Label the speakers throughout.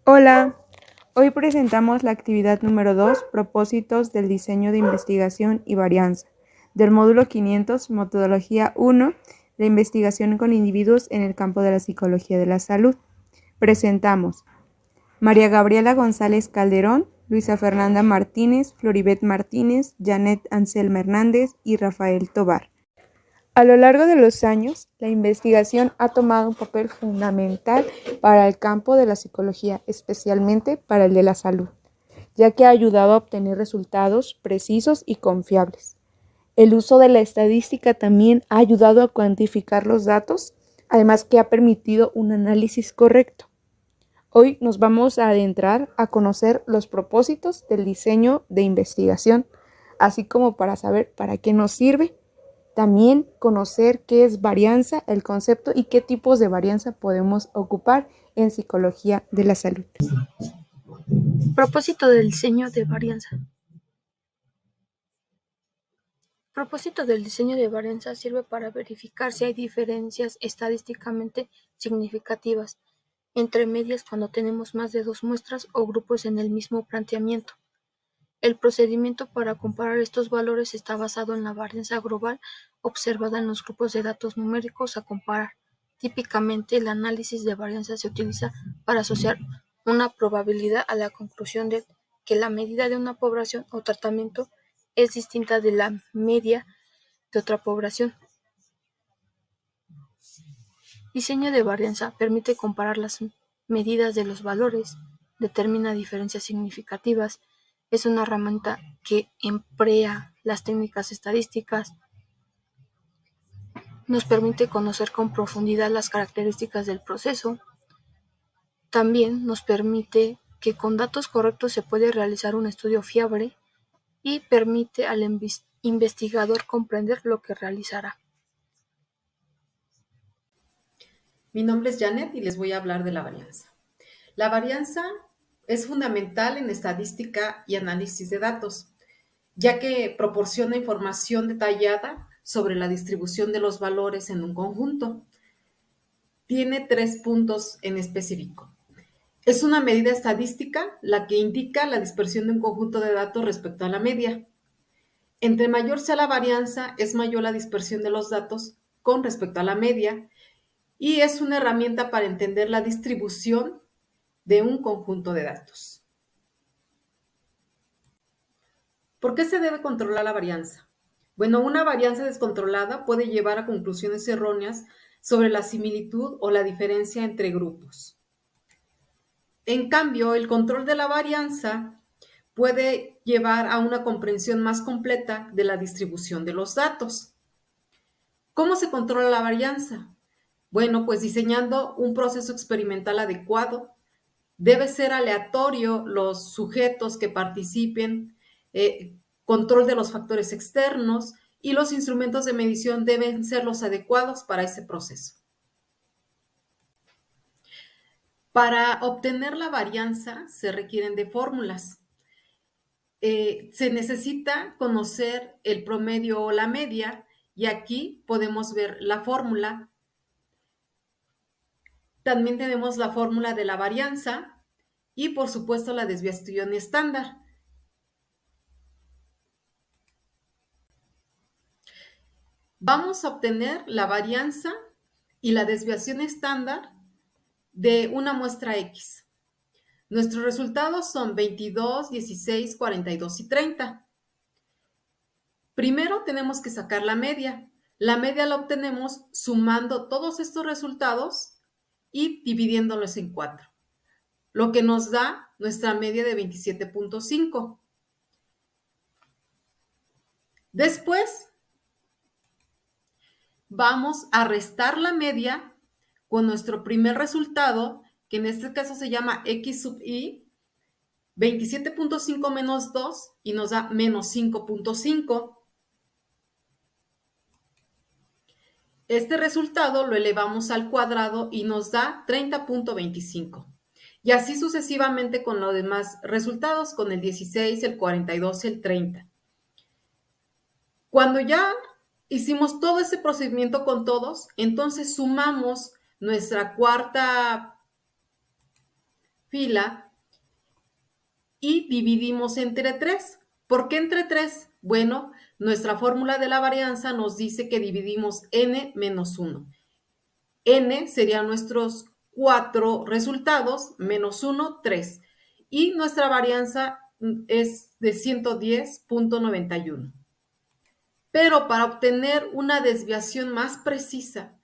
Speaker 1: Hola, hoy presentamos la actividad número 2, propósitos del diseño de investigación y varianza, del módulo 500, metodología 1, la investigación con individuos en el campo de la psicología de la salud. Presentamos María Gabriela González Calderón, Luisa Fernanda Martínez, Floribet Martínez, Janet Anselma Hernández y Rafael Tobar. A lo largo de los años, la investigación ha tomado un papel fundamental para el campo de la psicología, especialmente para el de la salud, ya que ha ayudado a obtener resultados precisos y confiables. El uso de la estadística también ha ayudado a cuantificar los datos, además que ha permitido un análisis correcto. Hoy nos vamos a adentrar a conocer los propósitos del diseño de investigación, así como para saber para qué nos sirve. También conocer qué es varianza, el concepto y qué tipos de varianza podemos ocupar en psicología de la salud.
Speaker 2: Propósito del diseño de varianza. Propósito del diseño de varianza sirve para verificar si hay diferencias estadísticamente significativas entre medias cuando tenemos más de dos muestras o grupos en el mismo planteamiento. El procedimiento para comparar estos valores está basado en la varianza global observada en los grupos de datos numéricos a comparar. Típicamente, el análisis de varianza se utiliza para asociar una probabilidad a la conclusión de que la medida de una población o tratamiento es distinta de la media de otra población. Diseño de varianza permite comparar las medidas de los valores, determina diferencias significativas, es una herramienta que emplea las técnicas estadísticas, nos permite conocer con profundidad las características del proceso, también nos permite que con datos correctos se puede realizar un estudio fiable y permite al investigador comprender lo que realizará.
Speaker 3: Mi nombre es Janet y les voy a hablar de la varianza. La varianza es fundamental en estadística y análisis de datos, ya que proporciona información detallada sobre la distribución de los valores en un conjunto. Tiene 3 puntos en específico. Es una medida estadística la que indica la dispersión de un conjunto de datos respecto a la media. Entre mayor sea la varianza, es mayor la dispersión de los datos con respecto a la media, y es una herramienta para entender la distribución de un conjunto de datos. ¿Por qué se debe controlar la varianza? Bueno, una varianza descontrolada puede llevar a conclusiones erróneas sobre la similitud o la diferencia entre grupos. En cambio, el control de la varianza puede llevar a una comprensión más completa de la distribución de los datos. ¿Cómo se controla la varianza? Bueno, pues diseñando un proceso experimental adecuado. Debe ser aleatorio los sujetos que participen, control de los factores externos y los instrumentos de medición deben ser los adecuados para ese proceso. Para obtener la varianza se requieren de fórmulas. Se necesita conocer el promedio o la media y aquí podemos ver la fórmula. También tenemos la fórmula de la varianza y por supuesto la desviación estándar. Vamos a obtener la varianza y la desviación estándar de una muestra X. Nuestros resultados son 22, 16, 42 y 30. Primero tenemos que sacar la media. La media la obtenemos sumando todos estos resultados y dividiéndolos en 4, lo que nos da nuestra media de 27.5. Después vamos a restar la media con nuestro primer resultado, que en este caso se llama X sub I, 27.5 menos 2 y nos da menos 5.5. Este resultado lo elevamos al cuadrado y nos da 30.25. Y así sucesivamente con los demás resultados, con el 16, el 42 y el 30. Cuando ya hicimos todo este procedimiento con todos, entonces sumamos nuestra cuarta fila y dividimos entre 3. ¿Por qué entre 3? Bueno, nuestra fórmula de la varianza nos dice que dividimos n menos 1. N serían nuestros 4 resultados, menos 1, 3. Y nuestra varianza es de 110.91. Pero para obtener una desviación más precisa,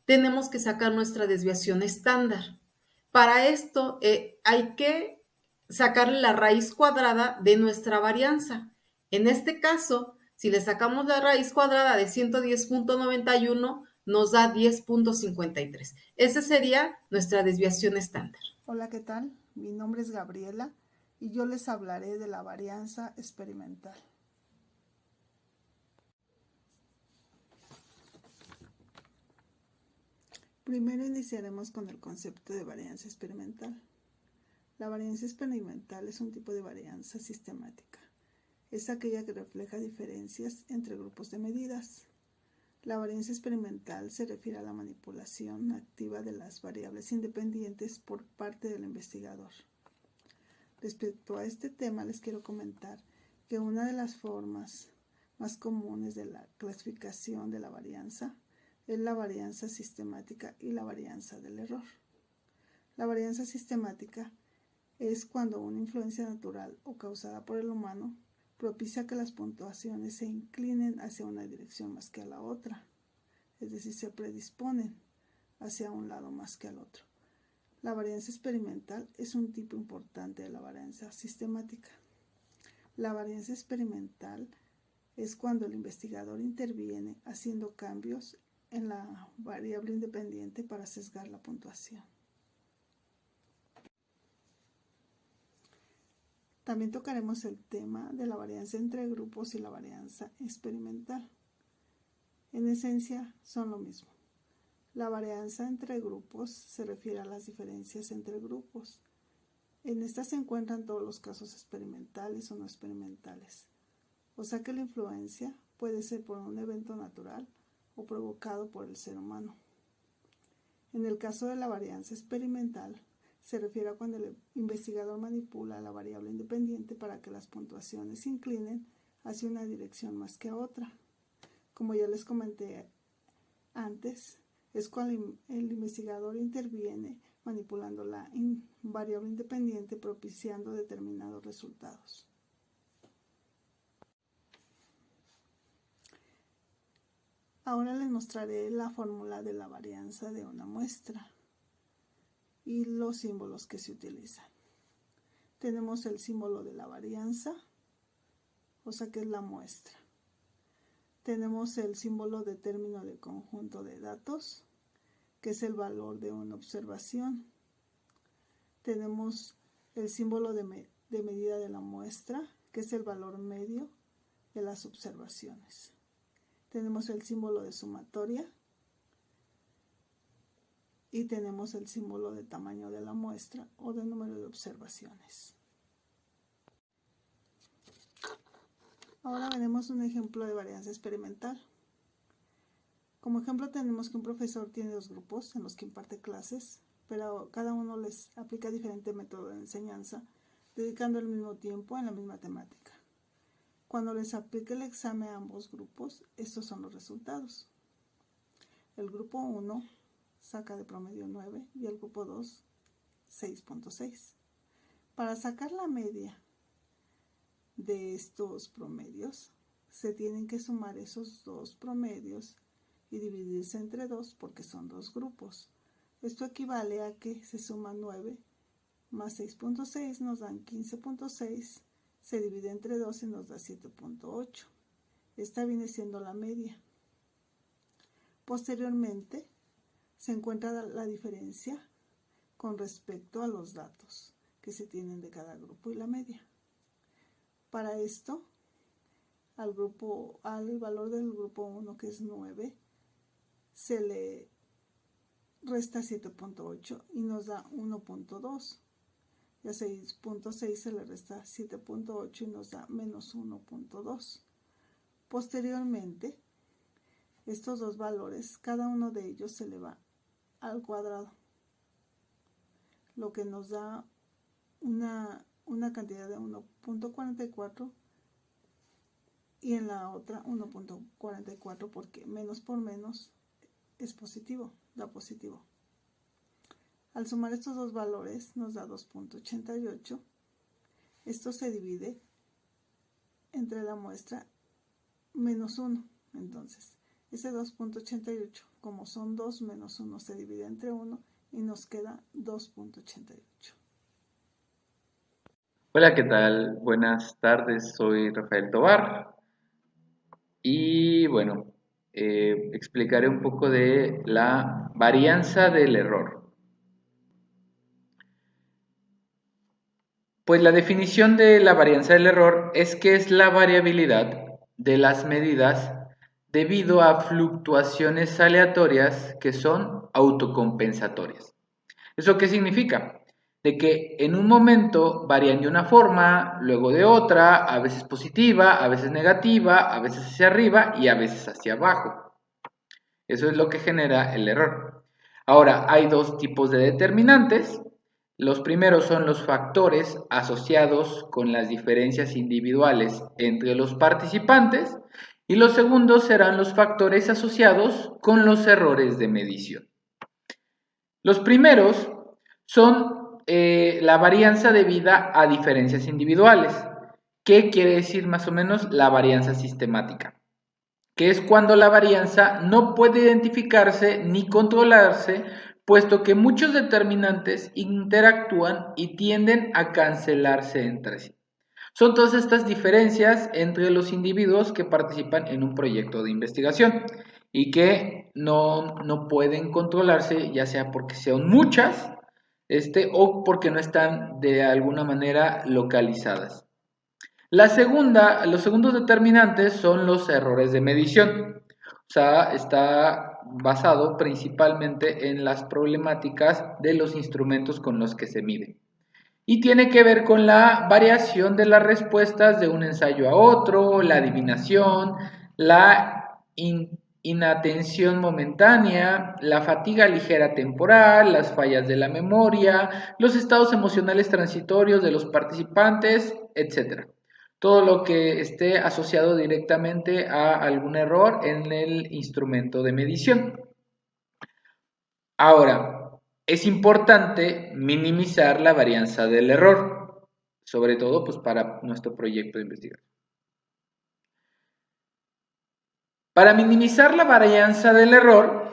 Speaker 3: tenemos que sacar nuestra desviación estándar. Para esto hay que sacarle la raíz cuadrada de nuestra varianza. En este caso, si le sacamos la raíz cuadrada de 110.91, nos da 10.53. Esa sería nuestra desviación estándar.
Speaker 4: Hola, ¿qué tal? Mi nombre es Gabriela y yo les hablaré de la varianza experimental. Primero iniciaremos con el concepto de varianza experimental. La varianza experimental es un tipo de varianza sistemática. Es aquella que refleja diferencias entre grupos de medidas. La varianza experimental se refiere a la manipulación activa de las variables independientes por parte del investigador. Respecto a este tema, les quiero comentar que una de las formas más comunes de la clasificación de la varianza es la varianza sistemática y la varianza del error. La varianza sistemática es cuando una influencia natural o causada por el humano propicia que las puntuaciones se inclinen hacia una dirección más que a la otra, es decir, se predisponen hacia un lado más que al otro. La varianza experimental es un tipo importante de la varianza sistemática. La varianza experimental es cuando el investigador interviene haciendo cambios en la variable independiente para sesgar la puntuación. También tocaremos el tema de la varianza entre grupos y la varianza experimental. En esencia son lo mismo. La varianza entre grupos se refiere a las diferencias entre grupos. En esta se encuentran todos los casos experimentales o no experimentales. O sea que la influencia puede ser por un evento natural o provocado por el ser humano. En el caso de la varianza experimental, se refiere a cuando el investigador manipula la variable independiente para que las puntuaciones se inclinen hacia una dirección más que a otra. Como ya les comenté antes, es cuando el investigador interviene manipulando la variable independiente propiciando determinados resultados. Ahora les mostraré la fórmula de la varianza de una muestra y los símbolos que se utilizan. Tenemos el símbolo de la varianza, o sea que es la muestra. Tenemos el símbolo de término de conjunto de datos, que es el valor de una observación. Tenemos el símbolo de medida de la muestra, que es el valor medio de las observaciones. Tenemos el símbolo de sumatoria y tenemos el símbolo de tamaño de la muestra o de número de observaciones. Ahora veremos un ejemplo de varianza experimental. Como ejemplo tenemos que un profesor tiene dos grupos en los que imparte clases, pero cada uno les aplica diferente método de enseñanza, dedicando el mismo tiempo en la misma temática. Cuando les aplique el examen a ambos grupos, estos son los resultados. El grupo 1 saca de promedio 9 y el grupo 2 6.6. Para sacar la media de estos promedios, se tienen que sumar esos dos promedios y dividirse entre 2 porque son dos grupos. Esto equivale a que se suma 9 más 6.6 nos dan 15.6, se divide entre 2 y nos da 7.8. Esta viene siendo la media. Posteriormente se encuentra la diferencia con respecto a los datos que se tienen de cada grupo y la media. Para esto, al valor del grupo 1, que es 9, se le resta 7.8 y nos da 1.2. Y a 6.6 se le resta 7.8 y nos da menos 1.2. Posteriormente, estos dos valores, cada uno de ellos se le va al cuadrado. lo que nos da una cantidad de 1.44 y en la otra 1.44 porque menos por menos es positivo, da positivo. Al sumar estos dos valores nos da 2.88. Esto se divide entre la muestra menos 1. Entonces, ese 2.88, como son 2 menos 1, se divide entre 1 y nos queda 2.88.
Speaker 5: Hola, ¿qué tal? Buenas tardes, soy Rafael Tobar y bueno, explicaré un poco de la varianza del error. Pues la definición de la varianza del error es que es la variabilidad de las medidas debido a fluctuaciones aleatorias que son autocompensatorias. ¿Eso qué significa? De que en un momento varían de una forma, luego de otra, a veces positiva, a veces negativa, a veces hacia arriba y a veces hacia abajo. Eso es lo que genera el error. Ahora, hay dos tipos de determinantes. Los primeros son los factores asociados con las diferencias individuales entre los participantes y los segundos serán los factores asociados con los errores de medición. Los primeros son la varianza debida a diferencias individuales. ¿Qué quiere decir más o menos la varianza sistemática? Que es cuando la varianza no puede identificarse ni controlarse, puesto que muchos determinantes interactúan y tienden a cancelarse entre sí. Son todas estas diferencias entre los individuos que participan en un proyecto de investigación y que no pueden controlarse, ya sea porque sean muchas o porque no están de alguna manera localizadas. Los segundos determinantes son los errores de medición. O sea, está basado principalmente en las problemáticas de los instrumentos con los que se mide. Y tiene que ver con la variación de las respuestas de un ensayo a otro, la adivinación, la inatención momentánea, la fatiga ligera temporal, las fallas de la memoria, los estados emocionales transitorios de los participantes, etc. Todo lo que esté asociado directamente a algún error en el instrumento de medición. Ahora, es importante minimizar la varianza del error, sobre todo pues, para nuestro proyecto de investigación. Para minimizar la varianza del error,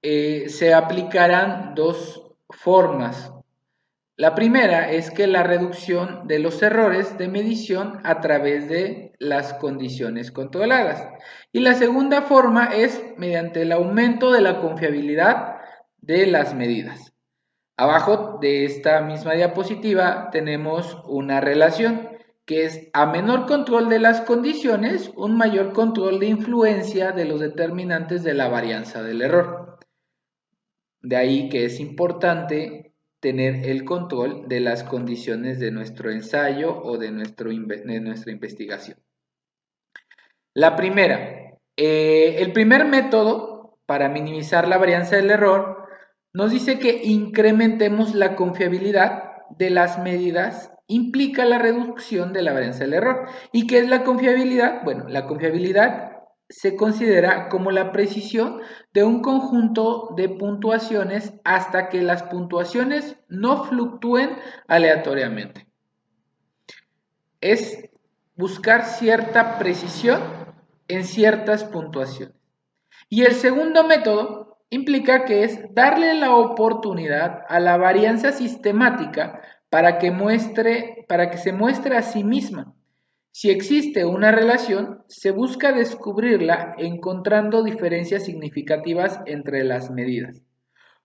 Speaker 5: se aplicarán dos formas. La primera es que la reducción de los errores de medición a través de las condiciones controladas. Y la segunda forma es mediante el aumento de la confiabilidad de las medidas. Abajo de esta misma diapositiva tenemos una relación que es a menor control de las condiciones, un mayor control de influencia de los determinantes de la varianza del error. De ahí que es importante tener el control de las condiciones de nuestro ensayo o de nuestra investigación. La primera, el primer método para minimizar la varianza del error nos dice que incrementemos la confiabilidad de las medidas, implica la reducción de la varianza del error. ¿Y qué es la confiabilidad? Bueno, la confiabilidad se considera como la precisión de un conjunto de puntuaciones hasta que las puntuaciones no fluctúen aleatoriamente. Es buscar cierta precisión en ciertas puntuaciones. Y el segundo método implica que es darle la oportunidad a la varianza sistemática para que se muestre a sí misma. Si existe una relación, se busca descubrirla encontrando diferencias significativas entre las medidas.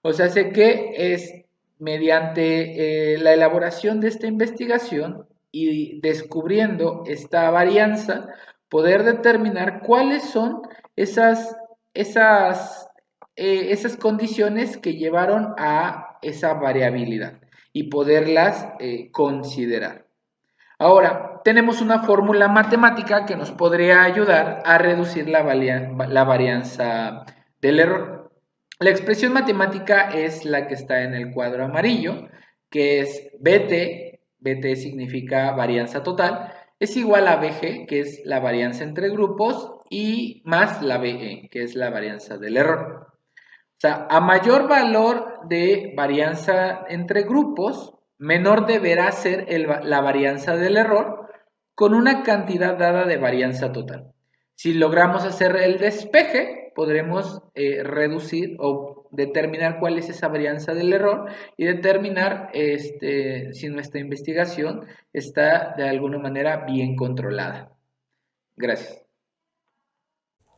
Speaker 5: O sea, sé que es mediante la elaboración de esta investigación y descubriendo esta varianza, poder determinar cuáles son esas condiciones que llevaron a esa variabilidad y poderlas considerar. Ahora, tenemos una fórmula matemática que nos podría ayudar a reducir la varianza del error. La expresión matemática es la que está en el cuadro amarillo, que es BT, BT significa varianza total, es igual a BG, que es la varianza entre grupos, y más la BE, que es la varianza del error. O sea, a mayor valor de varianza entre grupos, menor deberá ser la varianza del error con una cantidad dada de varianza total. Si logramos hacer el despeje, podremos reducir o determinar cuál es esa varianza del error y determinar si nuestra investigación está de alguna manera bien controlada. Gracias.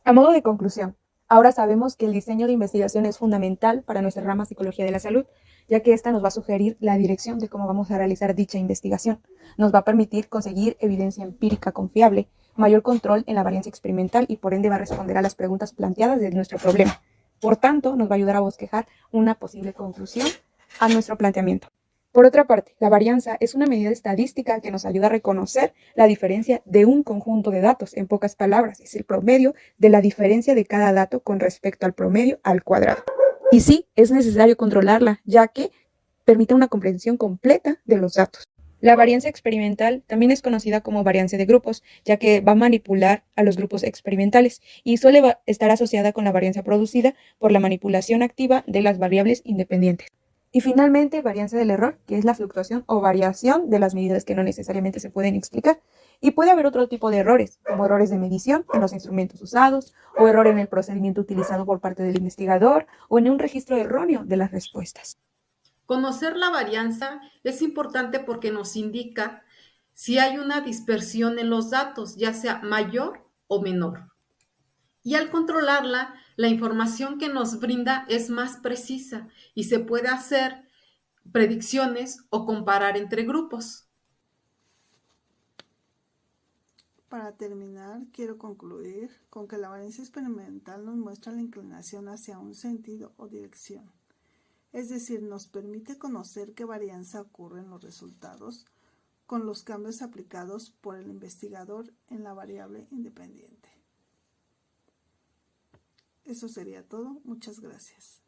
Speaker 1: A modo de conclusión, ahora sabemos que el diseño de investigación es fundamental para nuestra rama Psicología de la Salud, ya que esta nos va a sugerir la dirección de cómo vamos a realizar dicha investigación. Nos va a permitir conseguir evidencia empírica confiable, mayor control en la varianza experimental y por ende va a responder a las preguntas planteadas de nuestro problema. Por tanto, nos va a ayudar a bosquejar una posible conclusión a nuestro planteamiento. Por otra parte, la varianza es una medida estadística que nos ayuda a reconocer la diferencia de un conjunto de datos. En pocas palabras, es el promedio de la diferencia de cada dato con respecto al promedio al cuadrado. Y sí, es necesario controlarla, ya que permite una comprensión completa de los datos. La varianza experimental también es conocida como varianza de grupos, ya que va a manipular a los grupos experimentales y suele estar asociada con la varianza producida por la manipulación activa de las variables independientes. Y finalmente, varianza del error, que es la fluctuación o variación de las medidas que no necesariamente se pueden explicar. Y puede haber otro tipo de errores, como errores de medición en los instrumentos usados, o error en el procedimiento utilizado por parte del investigador, o en un registro erróneo de las respuestas.
Speaker 3: Conocer la varianza es importante porque nos indica si hay una dispersión en los datos, ya sea mayor o menor. Y al controlarla, la información que nos brinda es más precisa y se puede hacer predicciones o comparar entre grupos.
Speaker 4: Para terminar, quiero concluir con que la varianza experimental nos muestra la inclinación hacia un sentido o dirección. Es decir, nos permite conocer qué varianza ocurre en los resultados con los cambios aplicados por el investigador en la variable independiente. Eso sería todo. Muchas gracias.